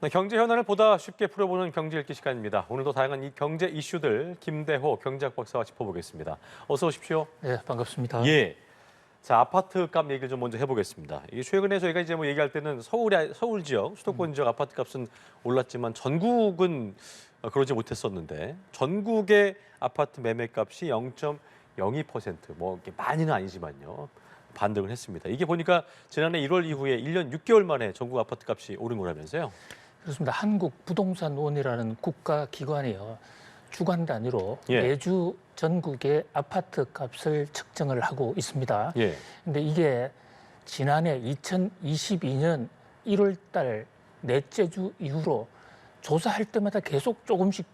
네, 경제 현안을 보다 쉽게 풀어보는 경제 읽기 시간입니다. 오늘도 다양한 이 경제 이슈들 김대호 경제학 박사와 짚어보겠습니다. 어서 오십시오. 네, 반갑습니다. 예. 자, 아파트 값 얘기를 좀 먼저 해보겠습니다. 이 최근에 저희가 이제 뭐 얘기할 때는 서울 지역, 수도권 지역 아파트 값은 올랐지만 전국은 그러지 못했었는데 전국의 아파트 매매값이 0.02%, 뭐 이게 많이는 아니지만요. 반등을 했습니다. 이게 보니까 지난해 1월 이후에 1년 6개월 만에 전국 아파트 값이 오른 거라면서요? 그렇습니다. 한국부동산원이라는 국가기관이요. 주간 단위로 예. 매주 전국의 아파트 값을 측정을 하고 있습니다. 예. 근데 이게 지난해 2022년 1월 달 넷째 주 이후로 조사할 때마다 계속 조금씩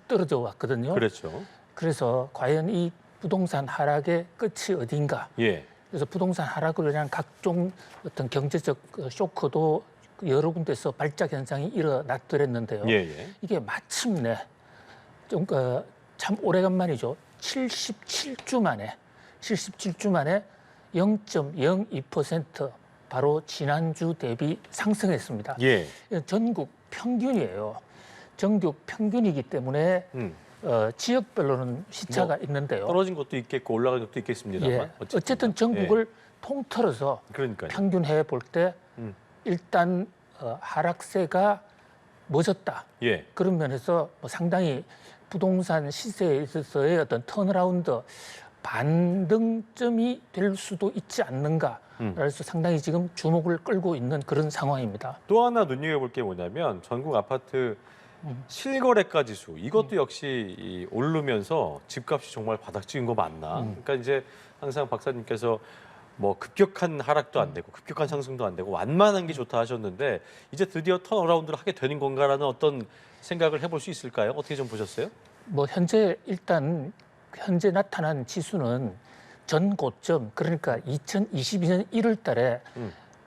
떨어져 왔거든요. 그렇죠. 그래서 과연 이 부동산 하락의 끝이 어딘가? 예. 그래서 부동산 하락으로 인한 각종 어떤 경제적 쇼크도 여러 군데서 발작 현상이 일어났더랬는데요. 예. 이게 마침내 참 오래간만이죠. 77주 만에 0.02% 바로 지난주 대비 상승했습니다. 예. 전국 평균이에요. 전국 평균이기 때문에 지역별로는 시차가 있는데요. 떨어진 것도 있겠고 올라간 것도 있겠습니다만. 예. 어쨌든 전국을 통틀어서 그러니까요. 평균해 볼 때 일단 하락세가 멎었다. 예. 그런 면에서 뭐 상당히 부동산 시세에 있어서의 어떤 턴어라운드 반등점이 될 수도 있지 않는가. 그래서 상당히 지금 주목을 끌고 있는 그런 상황입니다. 또 하나 눈여겨볼 게 뭐냐면 전국 아파트 실거래가 지수 이것도 역시 오르면서 집값이 정말 바닥 찍은 거 맞나? 그러니까 이제 항상 박사님께서 뭐 급격한 하락도 안 되고 급격한 상승도 안 되고 완만한 게 좋다 하셨는데 이제 드디어 턴어라운드를 하게 되는 건가라는 어떤 생각을 해볼 수 있을까요? 어떻게 좀 보셨어요? 뭐 현재 나타난 지수는 전 고점, 그러니까 2022년 1월 달에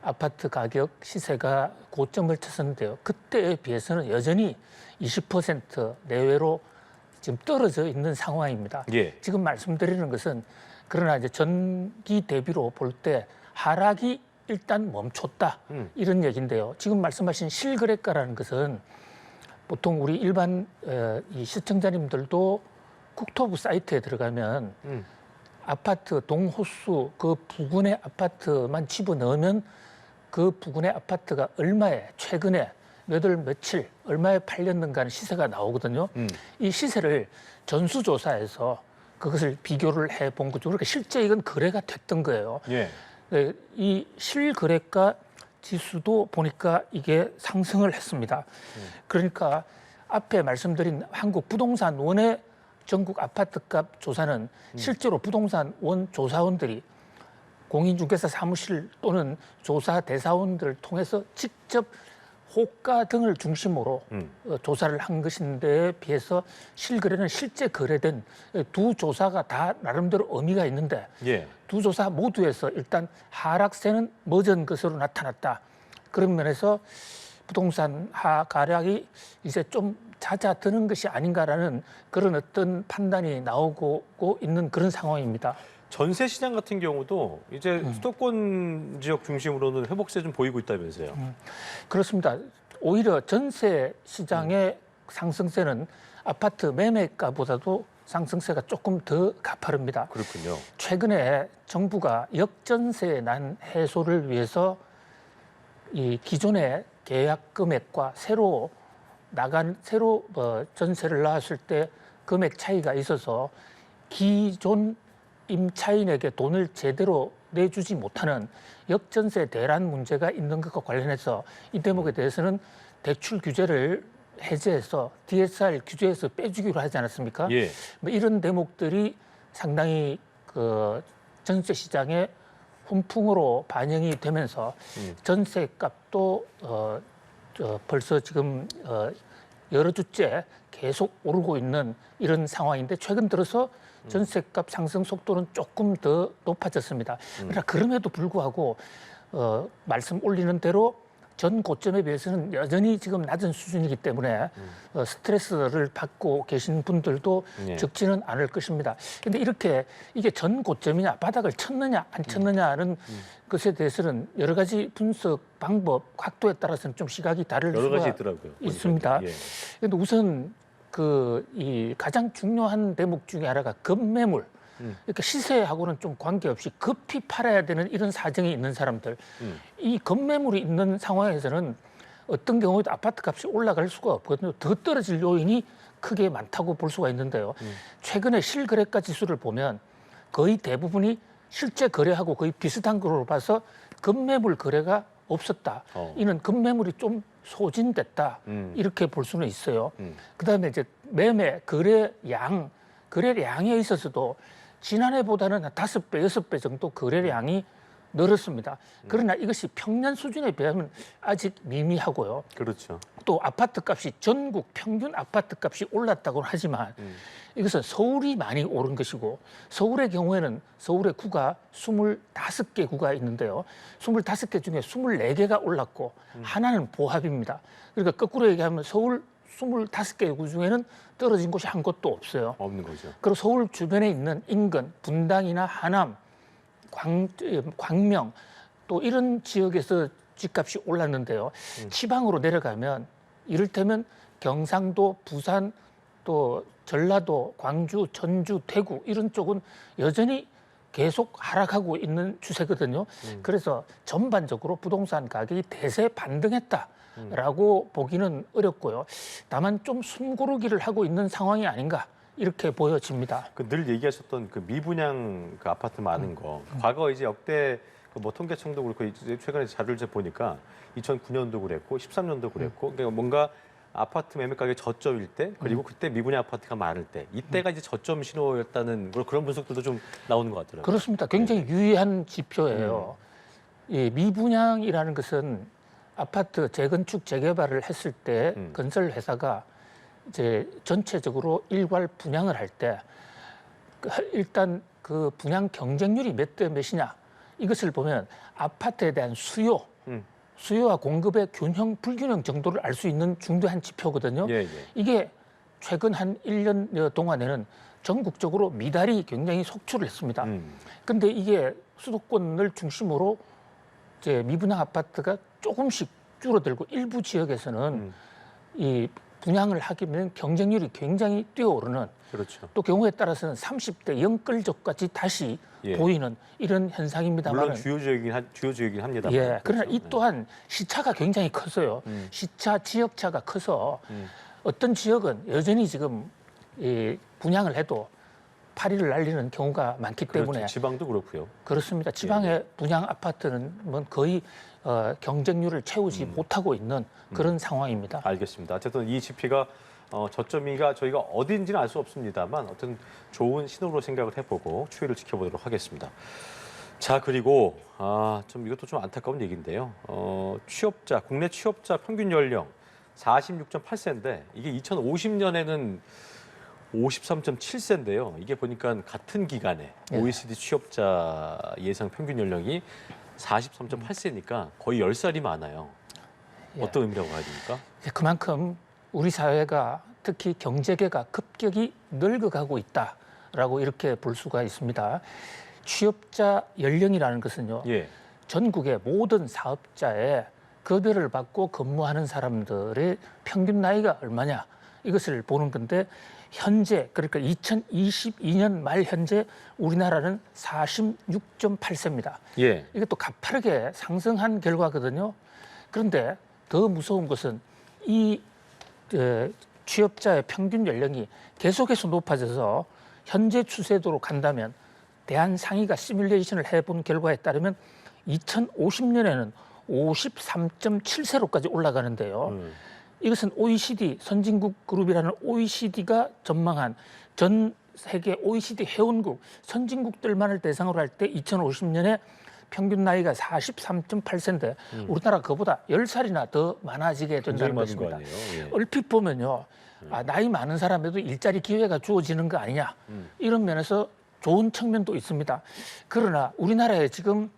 아파트 가격 시세가 고점을 쳤었는데요. 그때에 비해서는 여전히 20% 내외로 지금 떨어져 있는 상황입니다. 예. 지금 말씀드리는 것은 그러나 이제 전기 대비로 볼 때 하락이 일단 멈췄다. 이런 얘기인데요. 지금 말씀하신 실거래가라는 것은 보통 우리 일반 이 시청자님들도 국토부 사이트에 들어가면 아파트 동호수 그 부근의 아파트만 집어넣으면 그 부근의 아파트가 얼마에 최근에 몇 월 며칠 얼마에 팔렸는가 하는 시세가 나오거든요. 이 시세를 전수조사해서 그것을 비교를 해본 거죠. 그러니까 실제 이건 거래가 됐던 거예요. 예. 네, 이 실거래가 지수도 보니까 이게 상승을 했습니다. 그러니까 앞에 말씀드린 한국부동산원의 전국 아파트값 조사는 실제로 부동산원 조사원들이 공인중개사 사무실 또는 조사 대사원들을 통해서 직접 호가 등을 중심으로 조사를 한 것인데 비해서 실거래는 실제 거래된 두 조사가 다 나름대로 의미가 있는데 두 조사 모두에서 일단 하락세는 멎은 것으로 나타났다. 그런 면에서 부동산 가락이 이제 좀 잦아드는 것이 아닌가라는 그런 어떤 판단이 나오고 있는 그런 상황입니다. 전세 시장 같은 경우도 이제 수도권 지역 중심으로는 회복세 좀 보이고 있다면서요. 그렇습니다. 오히려 전세 시장의 상승세는 아파트 매매가보다도 상승세가 조금 더 가파릅니다. 그렇군요. 최근에 정부가 역전세 난 해소를 위해서 이 기존의 계약 금액과 새로 전세를 나왔을 때 금액 차이가 있어서 기존 임차인에게 돈을 제대로 내주지 못하는 역전세 대란 문제가 있는 것과 관련해서 이 대목에 대해서는 대출 규제를 해제해서 DSR 규제에서 빼주기로 하지 않았습니까? 예. 뭐 이런 대목들이 상당히 그 전세 시장의 훈풍으로 반영이 되면서 전세값도 벌써 지금 여러 주째 계속 오르고 있는 이런 상황인데 최근 들어서 전세값 상승 속도는 조금 더 높아졌습니다. 그러나 그럼에도 불구하고 말씀 올리는 대로 전 고점에 비해서는 여전히 지금 낮은 수준이기 때문에 스트레스를 받고 계신 분들도 예. 적지는 않을 것입니다. 그런데 이렇게 이게 전 고점이냐 바닥을 쳤느냐 안 쳤느냐는 것에 대해서는 여러 가지 분석 방법 각도에 따라서는 좀 시각이 다를 여러 가지 수가 있더라고요. 있습니다. 예. 그런데 우선 이 가장 중요한 대목 중에 하나가 급매물. 그러니까 시세하고는 좀 관계없이 급히 팔아야 되는 이런 사정이 있는 사람들. 이 급매물이 있는 상황에서는 어떤 경우에도 아파트 값이 올라갈 수가 없거든요. 더 떨어질 요인이 크게 많다고 볼 수가 있는데요. 최근에 실거래가 지수를 보면 거의 대부분이 실제 거래하고 거의 비슷한 걸로 봐서 급매물 거래가 없었다. 이는 급매물이 좀 소진됐다. 이렇게 볼 수는 있어요. 그다음에 이제 매매 거래량에 있어서도 지난해보다는 한 5배, 6배 정도 거래량이 늘었습니다. 그러나 이것이 평년 수준에 비하면 아직 미미하고요. 그렇죠. 또 아파트 값이 전국 평균 아파트 값이 올랐다고는 하지만 이것은 서울이 많이 오른 것이고 서울의 경우에는 서울의 구가 25개 구가 있는데요. 25개 중에 24개가 올랐고 하나는 보합입니다. 그러니까 거꾸로 얘기하면 서울 25개 구 중에는 떨어진 곳이 한 곳도 없어요. 없는 거죠. 그리고 서울 주변에 있는 인근, 분당이나 하남, 광명 또 이런 지역에서 집값이 올랐는데요. 지방으로 내려가면 이를테면 경상도, 부산, 또 전라도, 광주, 전주, 대구 이런 쪽은 여전히 계속 하락하고 있는 추세거든요. 그래서 전반적으로 부동산 가격이 대세 반등했다라고 보기는 어렵고요. 다만 좀 숨고르기를 하고 있는 상황이 아닌가 이렇게 보여집니다. 늘 얘기하셨던 그 미분양 그 아파트 많은 거. 과거 이제 역대 그뭐 통계청도 그렇고 이제 최근에 자료를 보니까 2009년도 그랬고 13년도 그랬고 그러니까 뭔가 아파트 매매 가격 저점일 때 그리고 그때 미분양 아파트가 많을 때 이때가 이제 저점 신호였다는 그런 분석들도 좀 나오는 것 같더라고요. 그렇습니다. 굉장히 유의한 지표예요. 이 미분양이라는 것은 아파트 재건축 재개발을 했을 때 건설 회사가 이제 전체적으로 일괄 분양을 할 때 일단 그 분양 경쟁률이 몇 대 몇이냐 이것을 보면 아파트에 대한 수요와 공급의 균형 불균형 정도를 알 수 있는 중대한 지표거든요. 예, 예. 이게 최근 한 1년 동안에는 전국적으로 미달이 굉장히 속출을 했습니다. 그런데 이게 수도권을 중심으로 이제 미분양 아파트가 조금씩 줄어들고 일부 지역에서는 이 분양을 하기면 경쟁률이 굉장히 뛰어오르는 그렇죠. 또 경우에 따라서는 30대 영끌족까지 다시 보이는 이런 현상입니다만 물론 주요 지역이긴 합니다. 예, 그러나 그렇죠. 이 또한 시차가 굉장히 컸어요. 시차, 지역차가 커서 어떤 지역은 여전히 지금 이 분양을 해도 파리를 날리는 경우가 많기 때문에 그렇죠. 지방도 그렇고요. 그렇습니다. 지방의 분양 아파트는 뭐 거의 경쟁률을 채우지 못하고 있는 그런 상황입니다. 알겠습니다. 어쨌든 이 지표가 저점이가 저희가 어딘지는 알 수 없습니다만 어떤 좋은 신호로 생각을 해보고 추이를 지켜보도록 하겠습니다. 자, 그리고 좀 이것도 좀 안타까운 얘기인데요. 국내 취업자 평균 연령 46.8세인데 이게 2050년에는 53.7세인데요. 이게 보니까 같은 기간에 OECD 취업자 예상 평균 연령이 43.8세니까 거의 10살이 많아요. 어떤 의미라고 봐야 됩니까? 그만큼 우리 사회가 특히 경제계가 급격히 늙어가고 있다라고 이렇게 볼 수가 있습니다. 취업자 연령이라는 것은요. 전국의 모든 사업자의 급여를 받고 근무하는 사람들의 평균 나이가 얼마냐 이것을 보는 건데 현재 그러니까 2022년 말 현재 우리나라는 46.8세입니다. 이것도 가파르게 상승한 결과거든요. 그런데 더 무서운 것은 이 취업자의 평균 연령이 계속해서 높아져서 현재 추세대로 간다면 대한상의가 시뮬레이션을 해본 결과에 따르면 2050년에는 53.7세로까지 올라가는데요. 이것은 OECD 선진국 그룹이라는 OECD가 전망한 전 세계 OECD 회원국 선진국들만을 대상으로 할 때 2050년에 평균 나이가 43.8세인데 우리나라 그보다 10살이나 더 많아지게 된다는 것입니다. 얼핏 보면요. 나이 많은 사람에도 일자리 기회가 주어지는 거 아니냐. 이런 면에서 좋은 측면도 있습니다. 그러나 우리나라에 지금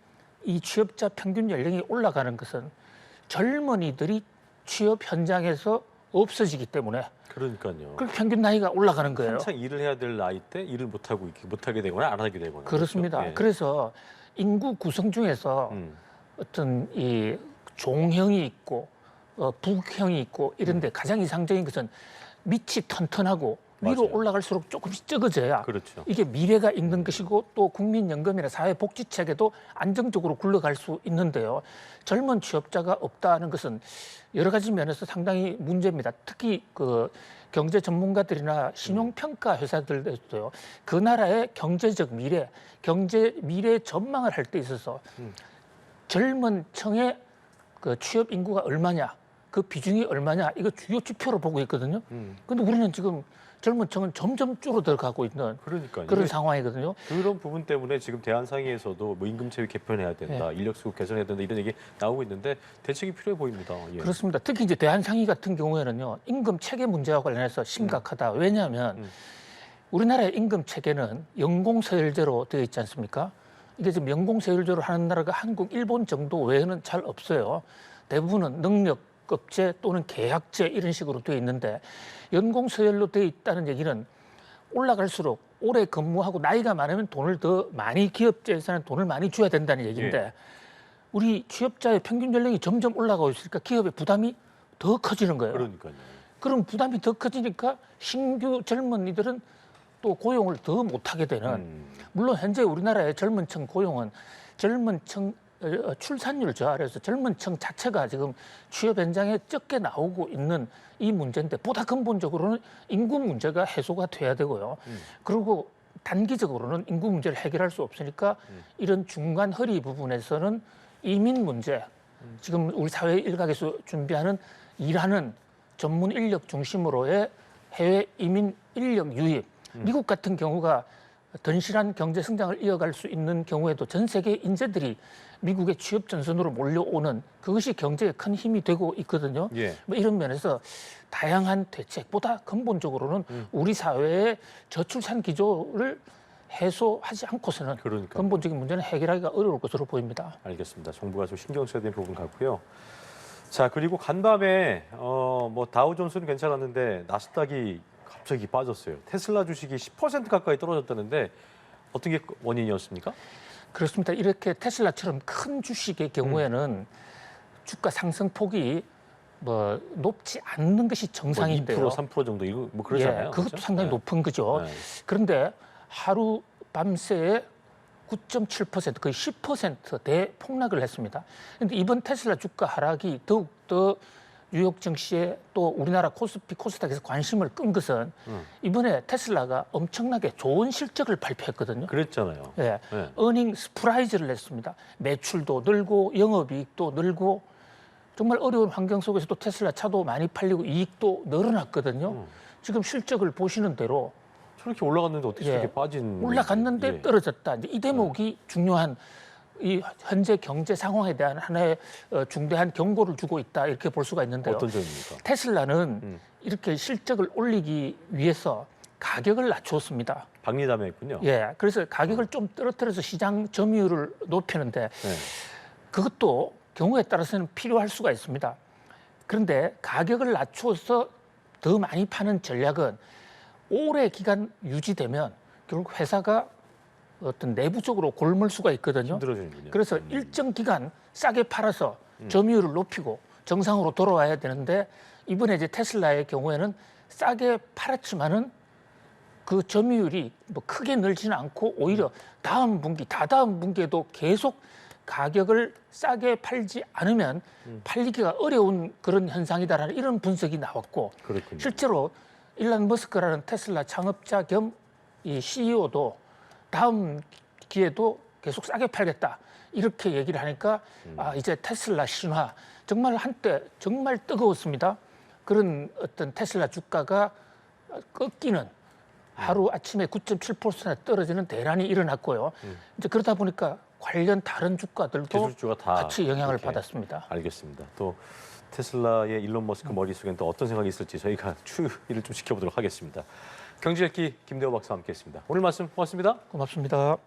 이 취업자 평균 연령이 올라가는 것은 젊은이들이 취업 현장에서 없어지기 때문에 그러니까요. 그 평균 나이가 올라가는 거예요. 한창 일을 해야 될 나이 때 일을 못하게 되거나 안 하게 되거나. 그렇습니다. 그렇죠? 예. 그래서 인구 구성 중에서 어떤 이 종형이 있고 북형이 있고 이런데 가장 이상적인 것은 밑이 튼튼하고 위로 맞아요. 올라갈수록 조금씩 적어져야 그렇죠. 이게 미래가 있는 것이고 또 국민연금이나 사회복지체계도 안정적으로 굴러갈 수 있는데요. 젊은 취업자가 없다는 것은 여러 가지 면에서 상당히 문제입니다. 특히 그 경제 전문가들이나 신용평가 회사들도요. 그 나라의 경제적 미래, 경제 미래 전망을 할 때 있어서 젊은 층의 그 취업 인구가 얼마냐, 그 비중이 얼마냐, 이거 주요 지표로 보고 있거든요. 근데 우리는 지금 젊은 층은 점점 줄어들어가고 있는 그러니까요. 그런 이게 상황이거든요. 그런 부분 때문에 지금 대한상의에서도 뭐 임금체계 개편해야 된다, 인력 수급 개선해야 된다 이런 얘기 나오고 있는데 대책이 필요해 보입니다. 예. 그렇습니다. 특히 이제 대한상의 같은 경우에는요, 임금 체계 문제와 관련해서 심각하다. 왜냐하면 우리나라의 임금 체계는 연공서열제로 되어 있지 않습니까? 이게 지금 연공서열제로 하는 나라가 한국, 일본 정도 외에는 잘 없어요. 대부분은 능력급제 또는 계약제 이런 식으로 되어 있는데 연공서열로 되어 있다는 얘기는 올라갈수록 오래 근무하고 나이가 많으면 돈을 더 많이 기업체에서는 돈을 많이 줘야 된다는 얘기인데 우리 취업자의 평균 연령이 점점 올라가고 있으니까 기업의 부담이 더 커지는 거예요. 그러니까요. 그럼 부담이 더 커지니까 신규 젊은이들은 또 고용을 더 못하게 되는 물론 현재 우리나라의 젊은 층 고용은 젊은 층 출산율 저하래서 젊은 층 자체가 지금 취업 현장에 적게 나오고 있는 이 문제인데 보다 근본적으로는 인구 문제가 해소가 돼야 되고요. 그리고 단기적으로는 인구 문제를 해결할 수 없으니까 이런 중간 허리 부분에서는 이민 문제, 지금 우리 사회 일각에서 준비하는 일하는 전문 인력 중심으로의 해외 이민 인력 유입, 미국 같은 경우가 던실한 경제 성장을 이어갈 수 있는 경우에도 전 세계 인재들이 미국의 취업 전선으로 몰려오는 그것이 경제에 큰 힘이 되고 있거든요. 예. 뭐 이런 면에서 다양한 대책보다 근본적으로는 우리 사회의 저출산 기조를 해소하지 않고서는 그러니까요. 근본적인 문제는 해결하기가 어려울 것으로 보입니다. 알겠습니다. 정부가 좀 신경 써야 되는 부분 같고요. 자, 그리고 간밤에 뭐 다우존스는 괜찮았는데 나스닥이 갑자기 빠졌어요. 테슬라 주식이 10% 가까이 떨어졌다는데 어떤 게 원인이었습니까? 그렇습니다. 이렇게 테슬라처럼 큰 주식의 경우에는 주가 상승폭이 뭐 높지 않는 것이 정상인데요. 뭐 2%, 3% 정도 이거 뭐 그러잖아요. 예, 그것도 그렇죠? 상당히 네. 높은 거죠. 네. 그런데 하루 밤새에 9.7% 거의 10%대 폭락을 했습니다. 그런데 이번 테슬라 주가 하락이 더욱더 뉴욕 증시에 또 우리나라 코스피, 코스닥에서 관심을 끈 것은 이번에 테슬라가 엄청나게 좋은 실적을 발표했거든요. 그랬잖아요. 예, 네. 어닝 스프라이즈를 냈습니다. 매출도 늘고 영업이익도 늘고 정말 어려운 환경 속에서도 테슬라 차도 많이 팔리고 이익도 늘어났거든요. 지금 실적을 보시는 대로 저렇게 올라갔는데 어떻게 예, 저렇게 빠진? 올라갔는데 예. 떨어졌다. 이제 이 대목이 중요한 이 현재 경제 상황에 대한 하나의 중대한 경고를 주고 있다 이렇게 볼 수가 있는데요. 어떤 점입니까? 테슬라는 이렇게 실적을 올리기 위해서 가격을 낮췄습니다. 박리담했군요. 예, 그래서 가격을 좀 떨어뜨려서 시장 점유율을 높이는데 네. 그것도 경우에 따라서는 필요할 수가 있습니다. 그런데 가격을 낮춰서 더 많이 파는 전략은 오래 기간 유지되면 결국 회사가 어떤 내부적으로 곪을 수가 있거든요. 힘들어지는군요. 그래서 일정 기간 싸게 팔아서 점유율을 높이고 정상으로 돌아와야 되는데 이번에 이제 테슬라의 경우에는 싸게 팔았지만은 그 점유율이 뭐 크게 늘지는 않고 오히려 다음 분기, 다다음 분기에도 계속 가격을 싸게 팔지 않으면 팔리기가 어려운 그런 현상이다라는 이런 분석이 나왔고 그렇군요. 실제로 일론 머스크라는 테슬라 창업자 겸 이 CEO도 다음 기회도 계속 싸게 팔겠다 이렇게 얘기를 하니까 아 이제 테슬라 신화 정말 한때 정말 뜨거웠습니다. 그런 어떤 테슬라 주가가 꺾이는 하루 아침에 9.7% 떨어지는 대란이 일어났고요. 이제 그러다 보니까 관련 다른 주가들도 기술주가 다 같이 영향을 이렇게. 받았습니다. 알겠습니다. 또 테슬라의 일론 머스크 머릿속엔 또 어떤 생각이 있을지 저희가 추이를 좀 지켜보도록 하겠습니다. 경제읽기 김대호 박사와 함께했습니다. 오늘 말씀 고맙습니다. 고맙습니다.